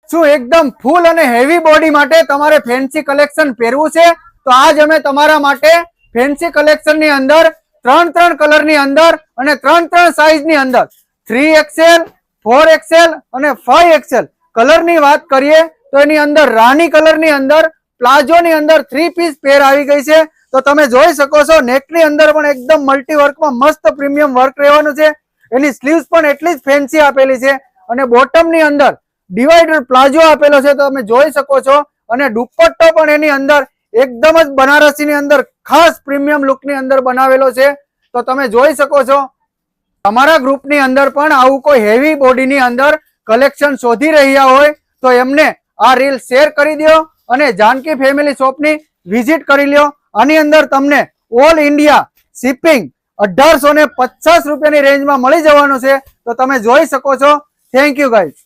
શું એકદમ ફૂલ અને હેવી બોડી માટે તમારે ફેન્સી કલેક્શન પહેરવું છે તો આજ અમે તમારા માટે ફેન્સી કલેક્શન ની અંદર 3 કલર ની અંદર અને 3 સાઈઝ ની અંદર 3XL 4XL અને 5XL કલર ની વાત કરીએ તો એની અંદર રાની કલર ની અંદર પ્લાઝો ની અંદર 3 પીસ પેર આવી ગઈ છે। તો તમે જોઈ શકો છો નેક ની અંદર પણ એકદમ મલ્ટી વર્કમાં મસ્ત પ્રીમિયમ વર્ક રહેવાનું છે। એની સ્લીવ્સ પણ એટલી જ ફેન્સી આપેલી છે અને બોટમ ની અંદર ડિવાઈડર પ્લાઝો આપેલો છે તો તમે જોઈ શકો છો અને દુપટ્ટો પણ એની અંદર એકદમ જ બનારસી ની અંદર ખાસ પ્રીમિયમ લુક ની અંદર બનાવેલો છે। તો તમે જોઈ શકો છો અમારા ગ્રુપ ની અંદર પણ આવું કોઈ હેવી બોડી ની અંદર કલેક્શન શોધી રહ્યા હોય તો એમને આ રીલ શેર કરી દો અને જાનકી ફેમિલી શોપ ની વિઝિટ કરી લ્યો। આની અંદર તમને ઓલ ઇન્ડિયા શિપિંગ 1850 રૂપિયાની રેન્જમાં મળી જવાનું છે। તો તમે જોઈ શકો છો। Thank you guys.